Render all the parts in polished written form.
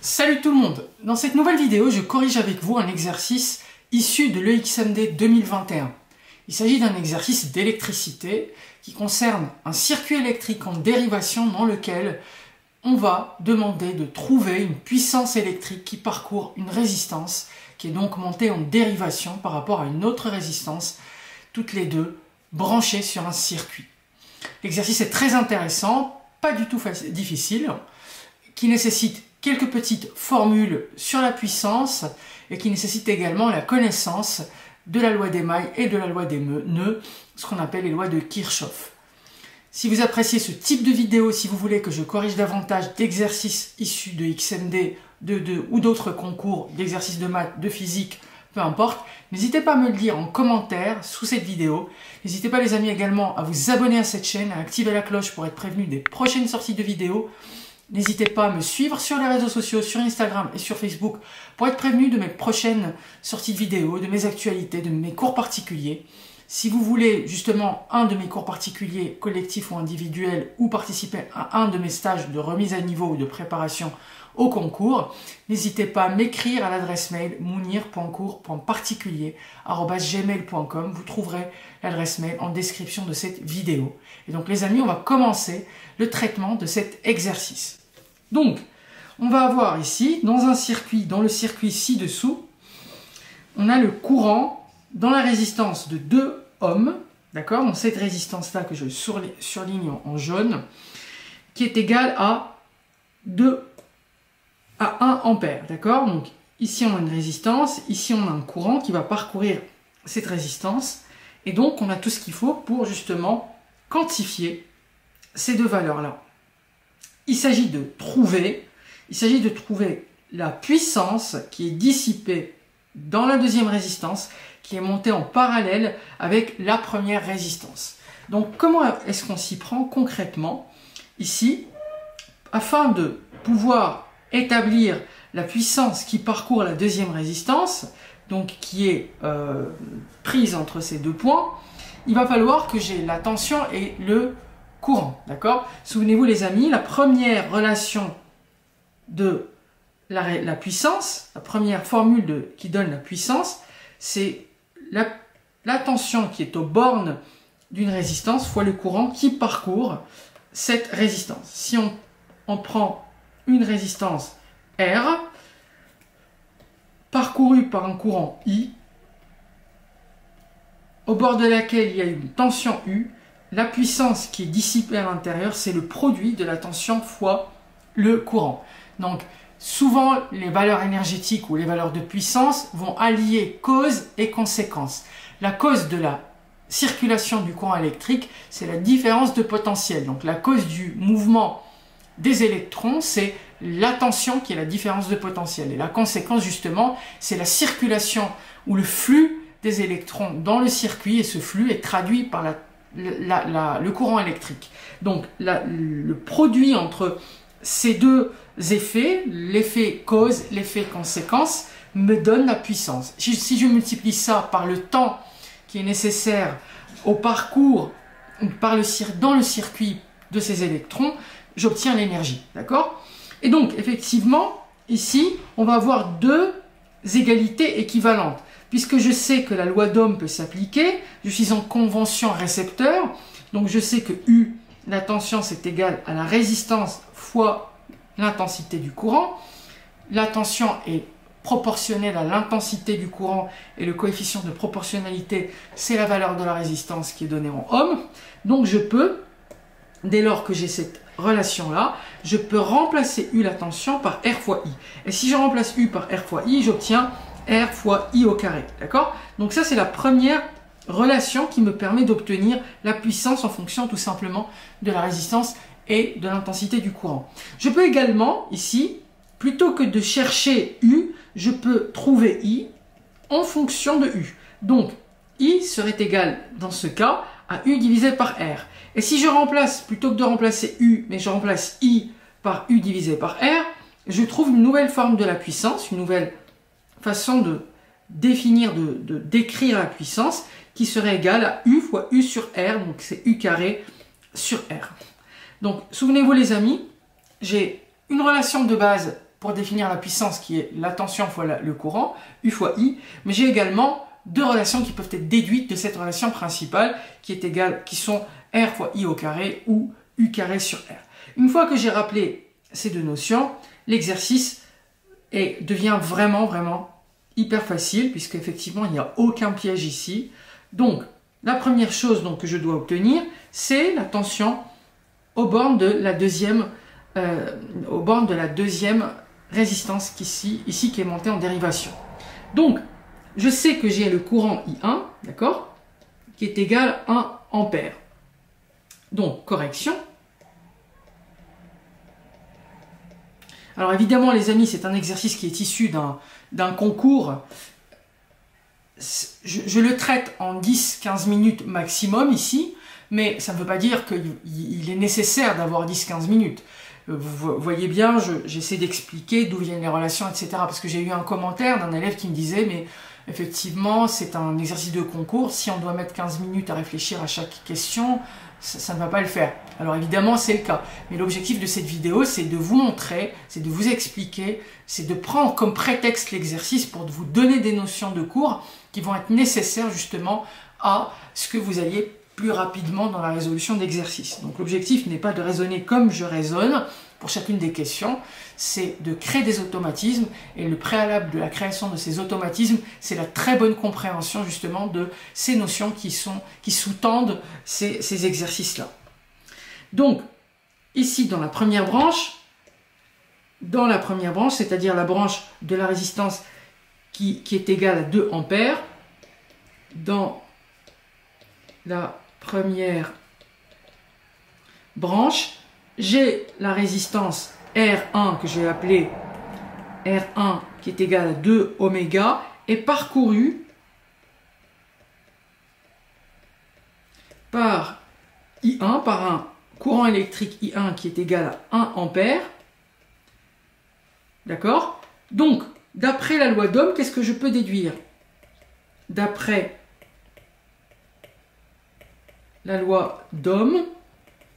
Salut tout le monde! Dans cette nouvelle vidéo, je corrige avec vous un exercice issu de l'EXMD 2021. Il s'agit d'un exercice d'électricité qui concerne un circuit électrique en dérivation dans lequel on va demander de trouver une puissance électrique qui parcourt une résistance qui est donc montée en dérivation par rapport à une autre résistance, toutes les deux branchées sur un circuit. L'exercice est très intéressant, pas du tout difficile, qui nécessite quelques petites formules sur la puissance et qui nécessite également la connaissance de la loi des mailles et de la loi des nœuds, ce qu'on appelle les lois de Kirchhoff. Si vous appréciez ce type de vidéo, si vous voulez que je corrige davantage d'exercices issus de XMD, ou d'autres concours, d'exercices de maths, de physique, peu importe, n'hésitez pas à me le dire en commentaire sous cette vidéo. N'hésitez pas les amis également à vous abonner à cette chaîne, à activer la cloche pour être prévenu des prochaines sorties de vidéos. N'hésitez pas à me suivre sur les réseaux sociaux, sur Instagram et sur Facebook pour être prévenu de mes prochaines sorties de vidéos, de mes actualités, de mes cours particuliers. Si vous voulez justement un de mes cours particuliers, collectifs ou individuels, ou participer à un de mes stages de remise à niveau ou de préparation au concours, n'hésitez pas à m'écrire à l'adresse mail mounir.cours.particulier@gmail.com. Vous trouverez l'adresse mail en description de cette vidéo. Et donc les amis, on va commencer le traitement de cet exercice. Donc, on va avoir ici, dans le circuit ci-dessous, on a le courant dans la résistance de 2 ohms, d'accord? Donc cette résistance-là que je surligne en jaune, qui est égale à 1 ampère, d'accord? Donc ici on a une résistance, ici on a un courant qui va parcourir cette résistance, et donc on a tout ce qu'il faut pour justement quantifier ces deux valeurs-là. Il s'agit de trouver la puissance qui est dissipée dans la deuxième résistance, qui est montée en parallèle avec la première résistance. Donc comment est-ce qu'on s'y prend concrètement ici, afin de pouvoir établir la puissance qui parcourt la deuxième résistance, donc qui est prise entre ces deux points. Il va falloir que j'ai la tension et le courant, d'accord? Souvenez-vous les amis, la première relation de la puissance, la première formule qui donne la puissance, c'est la tension qui est aux bornes d'une résistance fois le courant qui parcourt cette résistance. Si on prend une résistance R, parcourue par un courant I, au bord de laquelle il y a une tension U, la puissance qui est dissipée à l'intérieur, c'est le produit de la tension fois le courant. Donc, souvent, les valeurs énergétiques ou les valeurs de puissance vont allier cause et conséquence. La cause de la circulation du courant électrique, c'est la différence de potentiel. Donc, la cause du mouvement des électrons, c'est la tension qui est la différence de potentiel. Et la conséquence, justement, c'est la circulation ou le flux des électrons dans le circuit, et ce flux est traduit par le courant électrique. Donc, le produit entre ces deux effets, l'effet cause, l'effet conséquence, me donne la puissance. Si je multiplie ça par le temps qui est nécessaire au parcours dans le circuit de ces électrons, j'obtiens l'énergie, d'accord? Et donc, effectivement, ici, on va avoir deux égalités équivalentes. Puisque je sais que la loi d'Ohm peut s'appliquer, je suis en convention récepteur, donc je sais que U, la tension, c'est égal à la résistance fois l'intensité du courant. La tension est proportionnelle à l'intensité du courant, et le coefficient de proportionnalité, c'est la valeur de la résistance qui est donnée en ohms. Donc je peux, dès lors que j'ai cette relation-là, je peux remplacer U, la tension, par R fois I. Et si je remplace U par R fois I, j'obtiens R fois I au carré, d'accord? Donc ça, c'est la première relation qui me permet d'obtenir la puissance en fonction tout simplement de la résistance et de l'intensité du courant. Je peux également, ici, plutôt que de chercher U, je peux trouver I en fonction de U. Donc, I serait égal, dans ce cas, à U divisé par R. Et si je remplace, plutôt que de remplacer U, mais je remplace I par U divisé par R, je trouve une nouvelle forme de la puissance, une nouvelle façon de définir, de décrire la puissance, qui serait égale à U fois U sur R, donc c'est U carré sur R. Donc, souvenez-vous les amis, j'ai une relation de base pour définir la puissance qui est la tension fois le courant, U fois I, mais j'ai également deux relations qui peuvent être déduites de cette relation principale qui sont R fois I au carré ou U carré sur R. Une fois que j'ai rappelé ces deux notions, l'exercice devient vraiment hyper facile puisque effectivement il n'y a aucun piège ici. Donc la première chose que je dois obtenir, c'est la tension aux bornes de la deuxième résistance ici qui est montée en dérivation. Donc je sais que j'ai le courant I1, d'accord, qui est égal à 1 ampère. Donc, correction. Alors évidemment, les amis, c'est un exercice qui est issu d'un concours. Je le traite en 10-15 minutes maximum ici, mais ça ne veut pas dire qu'il est nécessaire d'avoir 10-15 minutes. Vous voyez bien, j'essaie d'expliquer d'où viennent les relations, etc. Parce que j'ai eu un commentaire d'un élève qui me disait, mais effectivement, c'est un exercice de concours. Si on doit mettre 15 minutes à réfléchir à chaque question, ça ne va pas le faire. Alors évidemment, c'est le cas. Mais l'objectif de cette vidéo, c'est de vous montrer, c'est de vous expliquer, c'est de prendre comme prétexte l'exercice pour vous donner des notions de cours qui vont être nécessaires justement à ce que vous alliez plus rapidement dans la résolution d'exercices. Donc l'objectif n'est pas de raisonner comme je raisonne pour chacune des questions, c'est de créer des automatismes, et le préalable de la création de ces automatismes, c'est la très bonne compréhension justement de ces notions qui sous-tendent ces exercices-là. Donc, ici dans la première branche, c'est-à-dire la branche de la résistance qui est égale à 2 ampères, dans la première branche, j'ai la résistance R1 que j'ai appelée R1 qui est égale à 2 oméga et parcourue par I1, par un courant électrique I1 qui est égal à 1 ampère. D'accord? Donc, d'après la loi d'Ohm, qu'est-ce que je peux déduire? D'après la loi d'Ohm,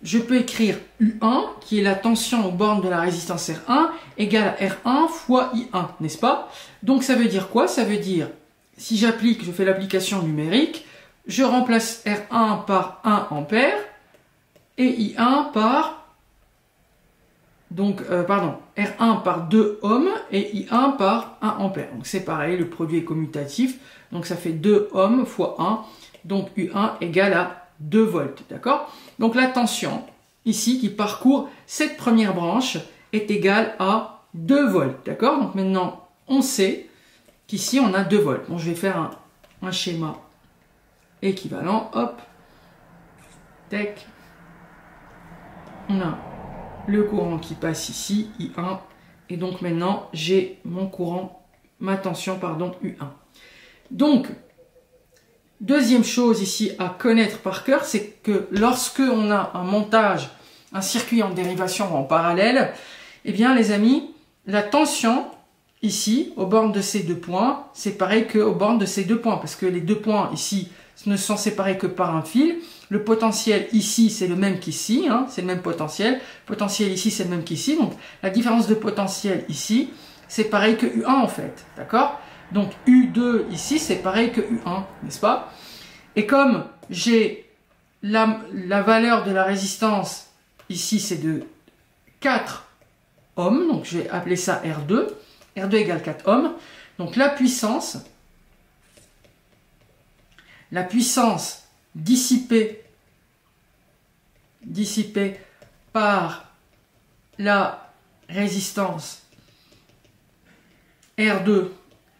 je peux écrire U1, qui est la tension aux bornes de la résistance R1, égale à R1 fois I1, n'est-ce pas? Donc ça veut dire quoi? Ça veut dire, si je fais l'application numérique, je remplace R1 par 1 ampère, et I1 par, R1 par 2 ohms, et I1 par 1 ampère. Donc c'est pareil, le produit est commutatif, donc ça fait 2 ohms fois 1, donc U1 égale à 2 volts, d'accord? Donc la tension, ici, qui parcourt cette première branche, est égale à 2 volts, d'accord? Donc maintenant, on sait qu'ici, on a 2 volts. Bon, je vais faire un schéma équivalent, hop, tac. On a le courant qui passe ici, I1, et donc maintenant, j'ai ma tension, U1. Donc, deuxième chose ici à connaître par cœur, c'est que lorsque on a un circuit en dérivation ou en parallèle, eh bien les amis, la tension ici, aux bornes de ces deux points, c'est pareil qu'aux bornes de ces deux points, parce que les deux points ici ne sont séparés que par un fil. Le potentiel ici, c'est le même qu'ici, c'est le même potentiel. Le potentiel ici, c'est le même qu'ici. Donc la différence de potentiel ici, c'est pareil que U1 en fait, d'accord? Donc U2 ici, c'est pareil que U1, n'est-ce pas? Et comme j'ai la valeur de la résistance ici, c'est de 4 ohms, donc je vais appeler ça R2. R2 égale 4 ohms. Donc la puissance dissipée par la résistance R2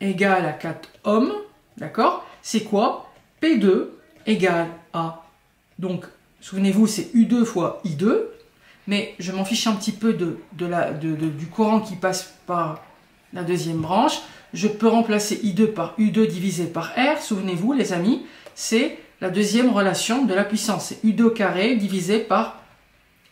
égale à 4 ohms, d'accord? C'est quoi? P2 égale à, donc souvenez-vous, c'est U2 fois I2, mais je m'en fiche un petit peu du courant qui passe par la deuxième branche. Je peux remplacer I2 par U2 divisé par R, souvenez-vous les amis, c'est la deuxième relation de la puissance, c'est U2 au carré divisé par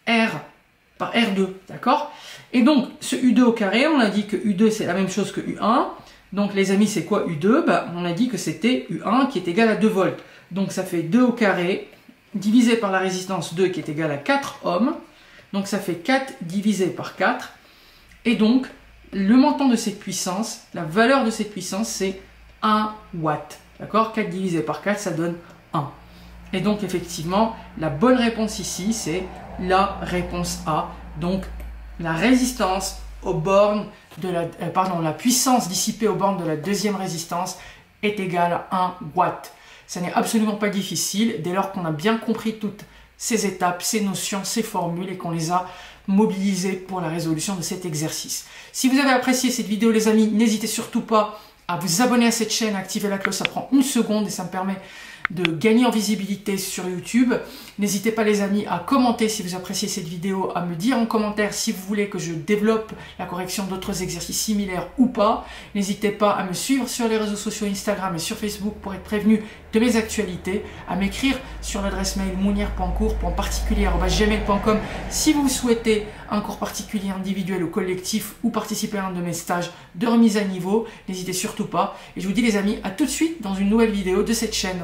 R2, d'accord? Et donc, ce U2 au carré, on a dit que U2 c'est la même chose que U1, donc les amis, c'est quoi U2? On a dit que c'était U1 qui est égal à 2 volts, donc ça fait 2 au carré divisé par la résistance 2 qui est égale à 4 ohms, donc ça fait 4 divisé par 4, et donc Le montant de cette puissance, la valeur de cette puissance, c'est 1 watt. D'accord? 4 divisé par 4, ça donne 1. Et donc, effectivement, la bonne réponse ici, c'est la réponse A. Donc, la résistance aux bornes de la puissance dissipée aux bornes de la deuxième résistance est égale à 1 watt. Ça n'est absolument pas difficile dès lors qu'on a bien compris toutes ces étapes, ces notions, ces formules et qu'on les a mobilisées pour la résolution de cet exercice. Si vous avez apprécié cette vidéo les amis, n'hésitez surtout pas à vous abonner à cette chaîne, à activer la cloche, ça prend 1 seconde et ça me permet de gagner en visibilité sur YouTube. N'hésitez pas les amis à commenter si vous appréciez cette vidéo, à me dire en commentaire si vous voulez que je développe la correction d'autres exercices similaires ou pas. N'hésitez pas à me suivre sur les réseaux sociaux Instagram et sur Facebook pour être prévenu de mes actualités, à m'écrire sur l'adresse mail mounier.cours.particulier@gmail.com si vous souhaitez un cours particulier individuel ou collectif ou participer à un de mes stages de remise à niveau. N'hésitez surtout pas et je vous dis les amis à tout de suite dans une nouvelle vidéo de cette chaîne.